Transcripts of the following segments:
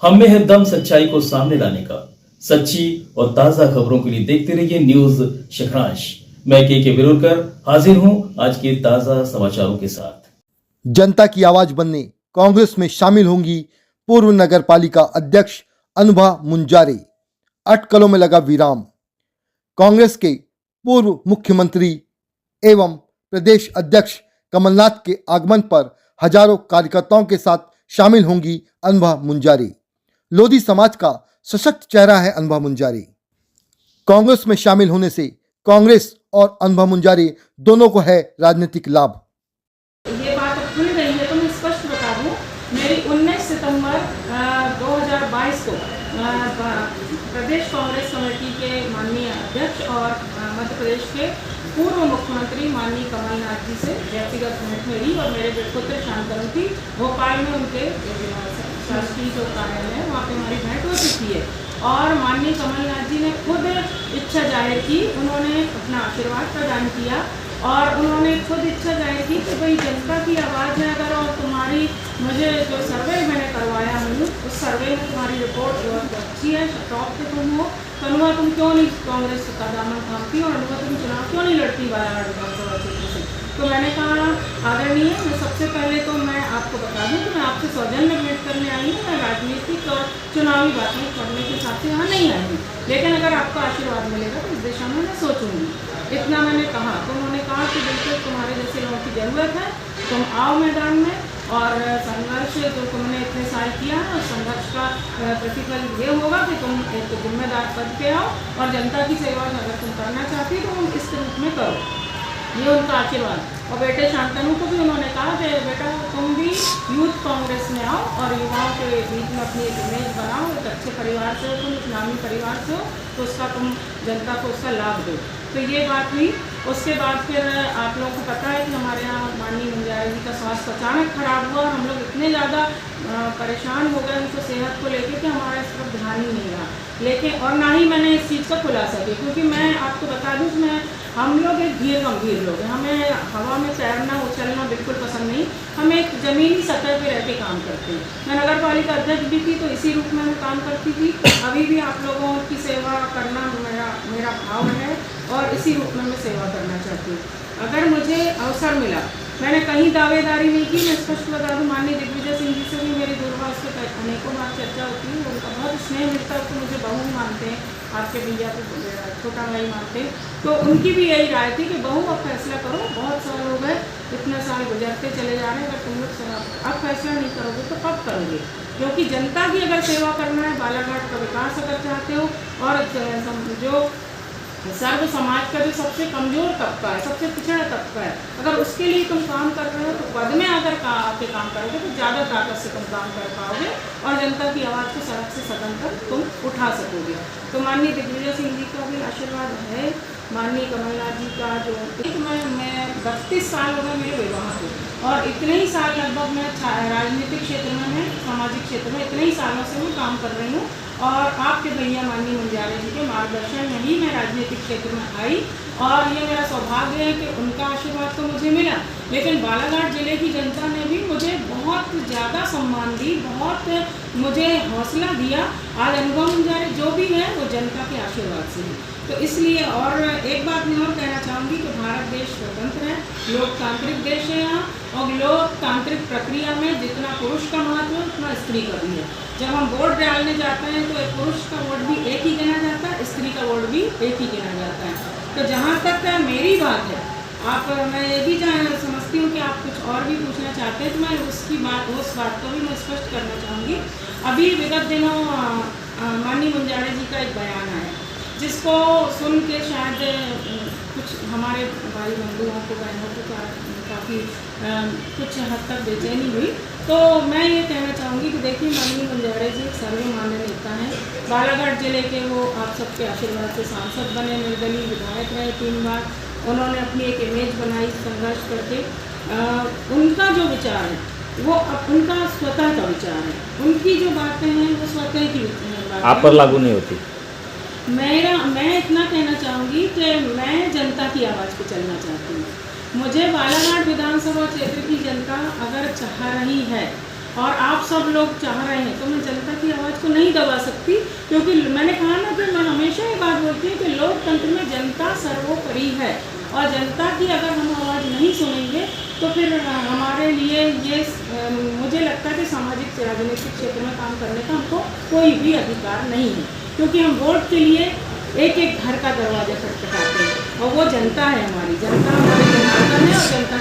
हम में है दम सच्चाई को सामने लाने का। सच्ची और ताजा खबरों के लिए देखते रहिए न्यूज शिखरांश। मैं के विरोधकर हाजिर हूं आज के ताजा समाचारों के साथ। जनता की आवाज बनने कांग्रेस में शामिल होंगी पूर्व नगर पालिका अध्यक्ष अनुभा मुंजारे। अटकलों में लगा विराम। कांग्रेस के पूर्व मुख्यमंत्री एवं प्रदेश अध्यक्ष कमलनाथ के आगमन पर हजारों कार्यकर्ताओं के साथ शामिल होंगी अनुभा मुंजारे। लोधी समाज का सशक्त चेहरा है अनुभा मुंजारे। कांग्रेस में शामिल होने से कांग्रेस और अनुभा मुंजारे दोनों को है राजनीतिक लाभ। ये बात अब खुल गई है तो मैं स्पष्ट बता दूं, मेरी 19 सितंबर 2022 को प्रदेश कांग्रेस कमेटी के माननीय अध्यक्ष और मध्य प्रदेश के पूर्व मुख्यमंत्री माननीय कमलनाथ जी से व्यक्तिगत भेंट मेरी और मेरे पुत्र शांतनु की भोपाल में उनके शासकीय जो कार्यालय है वहाँ पे हमारी भेंट हो चुकी है। और माननीय कमलनाथ जी ने खुद इच्छा जाहिर की, उन्होंने अपना आशीर्वाद प्रदान किया और उन्होंने खुद इच्छा जाहिर की कि भाई जनता की आवाज़ है अगर, और तुम्हारी मुझे जो सर्वे मैंने करवाया हूँ उस सर्वे में तुम्हारी रिपोर्ट बहुत अच्छी है, टॉप पे तुम हो, तो अनुवा तुम क्यों नहीं कांग्रेस का दामन थामती और अनुवा तुम चुनाव क्यों नहीं लड़ती बालाघाट विधानसभा क्षेत्र से। तो मैंने कहा आदरणीय, मैं सबसे पहले तो मैं आपको बता दूं कि मैं आपसे सौजन्य भेंट करने आई हूँ, मैं राजनीतिक और चुनावी बातें करने के हिसाब से यहाँ नहीं आई हूँ, लेकिन अगर आपका आशीर्वाद मिलेगा तो इस दिशा में मैं सोचूंगी। इतना मैंने कहा तो उन्होंने कहा कि बिल्कुल तुम्हारे जैसे लोगों की ज़रूरत है, तुम आओ मैदान में और संघर्ष जो तुमने इतने साल किया है उस संघर्ष का प्रतिफल ये होगा कि तुम एक जिम्मेदार पद पे आओ और जनता की सेवा अगर तुम करना चाहती हो तो तुम इस रूप में करो। ये उनका आशीर्वाद। और बेटे शांतनु को भी उन्होंने कहा कि बेटा तुम भी यूथ कांग्रेस में आओ और युवाओं के बीच में अपनी एक इमेज बनाओ, एक अच्छे परिवार से हो, तुम इस्लामी परिवार से हो तो उसका तुम जनता को उसका लाभ दो। तो ये बात हुई। उसके बाद फिर आप लोगों को पता है कि हमारे यहाँ माननीय मुंजारे जी का स्वास्थ्य अचानक खराब हुआ और हम लोग इतने ज़्यादा परेशान हो गए उनको सेहत को लेकर कि हमारा इस तरफ ध्यान ही नहीं रहा। लेकिन और ना ही मैंने इस चीज़ का खुलासा किया, क्योंकि मैं आपको बता दूँ कि हम लोग एक धीर गंभीर लोग हैं, हमें हवा में तैरना उछलना बिल्कुल पसंद नहीं, हम एक ज़मीनी सतह पे रह के काम करते हैं। मैं नगर पालिका अध्यक्ष भी थी तो इसी रूप में मैं काम करती थी, अभी भी आप लोगों की सेवा करना मेरा भाव है और इसी रूप में मैं सेवा करना चाहती हूँ। अगर मुझे अवसर मिला, मैंने कहीं दावेदारी नहीं की, मैं स्पष्ट बता दूँ, माननीय दिग्विजय सिंह जी से भी मेरी दूरभाष पे अनेकों बार चर्चा होती है, उनका बहुत स्नेह मिलता है, तो मुझे बहू मानते हैं, आपके भैया को छोटा भाई मानते हैं, तो उनकी भी यही राय थी कि बहू अब फैसला करो, बहुत साल हो गए, इतने साल गुजरते चले जा रहे हैं, अगर तुम लोग अब फैसला नहीं करोगे तो कब करोगे, क्योंकि जनता की अगर सेवा करना है, बालाघाट का विकास अगर चाहते हो और जो सर्व समाज का जो सबसे कमज़ोर तबका है, सबसे पिछड़ा तबका है, अगर उसके लिए तुम काम कर रहे हो तो पद में अगर आके काम करोगे तो ज़्यादा ताकत से तुम काम कर पाओगे और जनता की आवाज़ को सड़क से सदन तक तुम उठा सकोगे। तो माननीय दिग्विजय सिंह जी का भी आशीर्वाद है, माननीय कमलनाथ जी का जो मैं 32 साल हो गए मेरे विवाह को और इतने ही साल लगभग मैं राजनीतिक क्षेत्र में सामाजिक क्षेत्र में इतने ही सालों से मैं काम कर रही हूँ और आपके भैया माननीय मुंजारे जी के मार्गदर्शन में ही मैं राजनीतिक क्षेत्र में आई और ये मेरा सौभाग्य है कि उनका आशीर्वाद तो मुझे मिला, लेकिन बालाघाट जिले की जनता ने भी मुझे बहुत ज़्यादा सम्मान दी, बहुत मुझे हौसला दिया। आज अनुभव मुंजारे जो भी है वो जनता के आशीर्वाद से है। तो इसलिए और एक बात मैं और कहना चाहूँगी कि भारत देश स्वतंत्र है, लोकतांत्रिक देश है यहाँ और लोकतांत्रिक प्रक्रिया में जितना पुरुष का महत्व है उतना स्त्री का भी है। जब हम वोट डालने जाते हैं तो पुरुष का वोट भी एक ही गिना जाता है, स्त्री का वोट भी एक ही गिना जाता है। तो जहाँ तक मेरी बात है, मैं ये भी समझती हूँ कि आप कुछ और भी पूछना चाहते हैं तो मैं उस बात को भी मैं स्पष्ट करना चाहूँगी। अभी विगत दिनों माननीय मुंजारे जी का एक बयान आया जिसको सुन के शायद कुछ हमारे भाई बंधुओं को बहनों को काफ़ी कुछ हद तक बेचैनी हुई। तो मैं ये कहना चाहूँगी कि देखिए माननीय मुंजारे जी सर्वमान्य नेता हैं, बालाघाट जिले के वो आप सबके आशीर्वाद से सांसद बने, निर्दलीय विधायक रहे 3 बार, उन्होंने अपनी एक इमेज बनाई संघर्ष करके। उनका जो विचार है वो उनका स्वतः का विचार है, उनकी जो बातें हैं वो स्वतः की बातें आप पर लागू नहीं होती। मैं इतना कहना चाहूँगी कि मैं जनता की आवाज़ पे चलना चाहती हूँ। मुझे बालाघाट विधानसभा क्षेत्र की जनता अगर चाह रही है और आप सब लोग चाह रहे हैं, तो मैं जनता की आवाज़ को नहीं दबा सकती, क्योंकि मैंने कहा ना कि मैं हमेशा ये बात बोलती हूँ कि लोकतंत्र में जनता सर्वोपरि है, और जनता की अगर हम आवाज़ नहीं सुनेंगे तो फिर हमारे लिए ये मुझे लगता है कि सामाजिक राजनीतिक क्षेत्र में काम करने का हमको कोई भी अधिकार नहीं है, क्योंकि हम वोट के लिए एक एक घर का दरवाजा खटखटाते हैं, और वो जनता है हमारी, जनता हमारे जनार्दन है, और जनता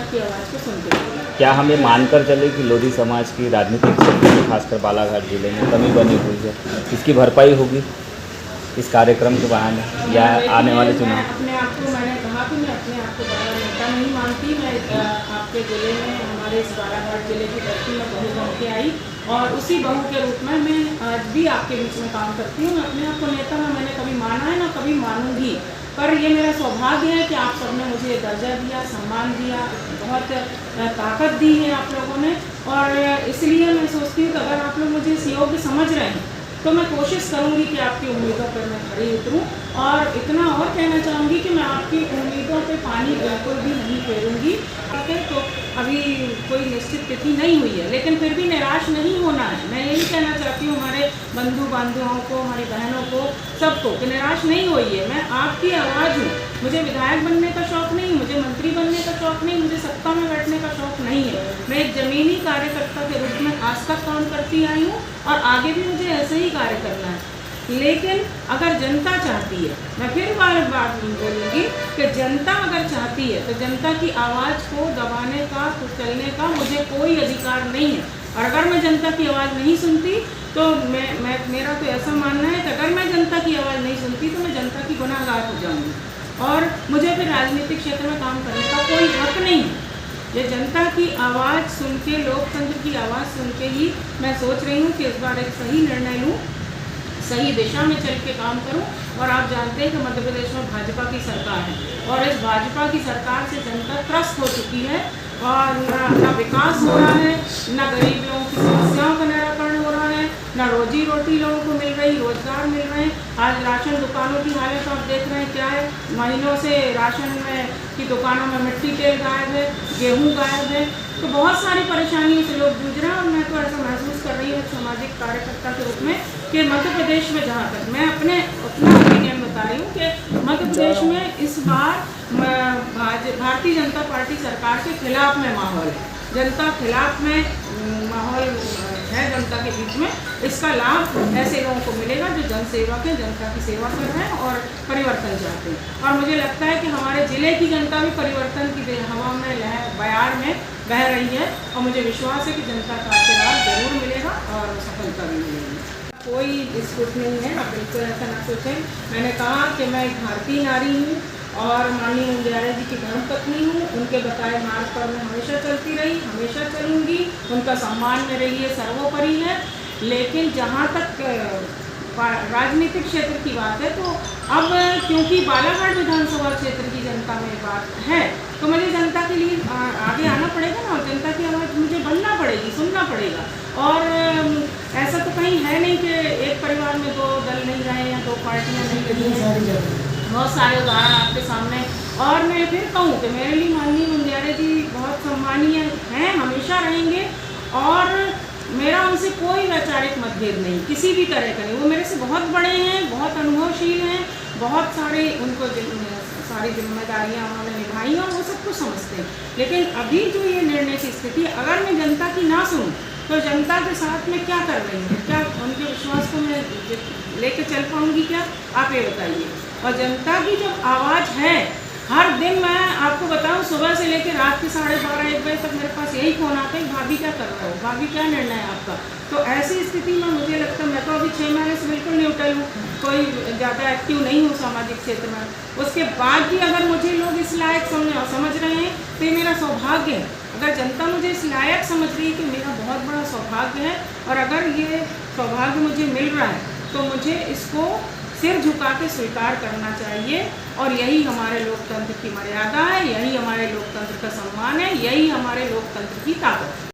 की आवाज़ को सुनते हैं। क्या हम ये मानकर चले कि लोधी समाज की राजनीतिक क्षेत्र में खासकर बालाघाट जिले में कमी बनी हुई है, इसकी भरपाई होगी इस कार्यक्रम के बहाने या आने वाले चुनाव? मैंने कहा कि मैं अपने आप को बड़ा नेता नहीं मानती। मैं आपके ज़िले में, हमारे इस बालाघाट ज़िले की धरती में बहू बन के आई, और उसी बहू के रूप में मैं आज भी आपके बीच में काम करती हूँ। अपने आप को नेता ना मैंने कभी माना है, ना कभी मानूंगी, पर ये मेरा सौभाग्य है कि आप सबने मुझे ये दर्जा दिया, सम्मान दिया, बहुत ताकत दी है आप लोगों ने, और इसलिए मैं सोचती हूँ कि अगर आप लोग मुझे इस योग्य समझ रहे हैं तो मैं कोशिश करूंगी कि आपकी उम्मीदों पर मैं खरी उतरूं, और इतना और कहना चाहूँगी कि मैं आपकी उम्मीदों पे पानी बिल्कुल भी नहीं फेरूंगी। तो अभी कोई निश्चित तिथि नहीं हुई है, लेकिन फिर भी निराश नहीं होना है। मैं यही कहना चाहती हूँ हमारे बंधु बांधवों को, हमारी बहनों को, सबको, कि निराश नहीं हुई है। मैं आपकी आवाज़ हूँ। मुझे विधायक बनने का शौक़ नहीं, मुझे मंत्री बनने का शौक़ नहीं, मुझे सत्ता में बैठने का शौक़ नहीं है। मैं एक ज़मीनी कार्यकर्ता के रूप में आज तक काम करती आई हूँ, और आगे भी मुझे ऐसे ही कार्य करना है। लेकिन अगर जनता चाहती है, मैं फिर बार बार बोलूँगी कि जनता अगर चाहती है तो जनता की आवाज़ को दबाने का, कुचलने का मुझे कोई अधिकार नहीं है। और अगर मैं जनता की आवाज़ नहीं सुनती तो मेरा तो ऐसा मानना है कि अगर मैं जनता की आवाज़ नहीं सुनती तो मैं जनता की गुनाहगार हो जाऊँगी, और मुझे फिर राजनीतिक क्षेत्र में काम करने का कोई हक नहीं है। ये जनता की आवाज़ सुन के, लोकतंत्र की आवाज़ सुन के ही मैं सोच रही हूँ कि इस बार एक सही निर्णय लूँ, सही दिशा में चल के काम करूं। और आप जानते हैं कि मध्य प्रदेश में भाजपा की सरकार है, और इस भाजपा की सरकार से जनता त्रस्त हो चुकी है, और ना विकास हो रहा है, ना गरीब लोगों की समस्याओं का निराकरण हो रहा है, ना रोजी रोटी लोगों को मिल रही, रोजगार मिल रहे हैं। आज राशन दुकानों की हालत आप देख रहे हैं क्या है, महीनों से राशन में की दुकानों में मिट्टी तेल गायब है, गेहूँ गायब है, तो बहुत सारी परेशानियों से लोग जूझ रहे हैं। और मैं तो ऐसा महसूस कर रही हूँ सामाजिक कार्यकर्ता के रूप में कि मध्य प्रदेश में, जहाँ तक मैं अपना ओपिनियन बता रही हूँ कि मध्य प्रदेश में इस बार भारतीय जनता पार्टी सरकार के खिलाफ में माहौल है, जनता खिलाफ में माहौल है जनता के बीच में। इसका लाभ ऐसे लोगों को मिलेगा जो जनसेवक हैं, जनता की सेवा कर रहे हैं और परिवर्तन चाहते हैं। और मुझे लगता है कि हमारे ज़िले की जनता भी परिवर्तन की हवा में, बयार में बह रही है, और मुझे विश्वास है कि जनता का आशीर्वाद जरूर मिलेगा और सफलता भी मिलेगी। कोई डिस्प्यूट नहीं है, आप बिल्कुल ऐसा ना सोचें। मैंने कहा कि मैं एक भारतीय नारी हूँ और माननीय मुंजारे जी की धर्मपत्नी हूँ। उनके बताए मार्ग पर मैं हमेशा चलती रही, हमेशा चलूँगी। उनका सम्मान मेरे लिए सर्वोपरि है। लेकिन जहाँ तक राजनीतिक क्षेत्र की बात है, तो अब क्योंकि बालाघाट विधानसभा क्षेत्र की जनता में बात है, तो मुझे जनता के लिए आगे आना पड़ेगा ना, और जनता की आवाज़ मुझे बनना पड़ेगी, सुनना पड़ेगा। और ऐसा तो कहीं है नहीं कि एक परिवार में दो दल नहीं रहे या दो पार्टियां नहीं लगी हैं, बहुत सारे उदाहरण आपके सामने। और मैं फिर कहूँ कि मेरे लिए माननीय मुंजारे जी बहुत सम्मानीय हैं, हमेशा रहेंगे, और मेरा उनसे कोई वैचारिक मतभेद नहीं, किसी भी तरह का नहीं। वो मेरे से बहुत बड़े हैं, बहुत अनुभवशील हैं, बहुत सारे उनको सारी जिम्मेदारियां उन्होंने निभाई और वो सब कुछ समझते हैं। लेकिन अभी जो ये निर्णय की स्थिति, अगर मैं जनता की ना सुनूं तो जनता के साथ में क्या कर रही हूँ, क्या उनके विश्वास को मैं लेके चल पाऊँगी क्या, आप ये बताइए। और जनता की जब आवाज़ है, हर दिन मैं आपको बताऊं, सुबह से लेकर रात के 12:30-1 बजे तक मेरे पास यही फ़ोन आता है, भाभी क्या कर रहे हो, भाभी क्या निर्णय है आपका। तो ऐसी स्थिति में मुझे लगता है, मैं तो अभी 6 महीने से बिल्कुल न्यूट्रल हूँ, कोई ज़्यादा एक्टिव नहीं हूँ सामाजिक क्षेत्र में। उसके बाद भी अगर मुझे लोग इस लायक समझ रहे हैं तो ये मेरा सौभाग्य है। अगर जनता मुझे इस लायक समझ रही है तो मेरा बहुत बड़ा सौभाग्य है। और अगर ये सौभाग्य मुझे मिल रहा है तो मुझे इसको सिर झुका के स्वीकार करना चाहिए। और यही हमारे लोकतंत्र की मर्यादा है, यही हमारे लोकतंत्र का सम्मान है, यही हमारे लोकतंत्र की ताकत है।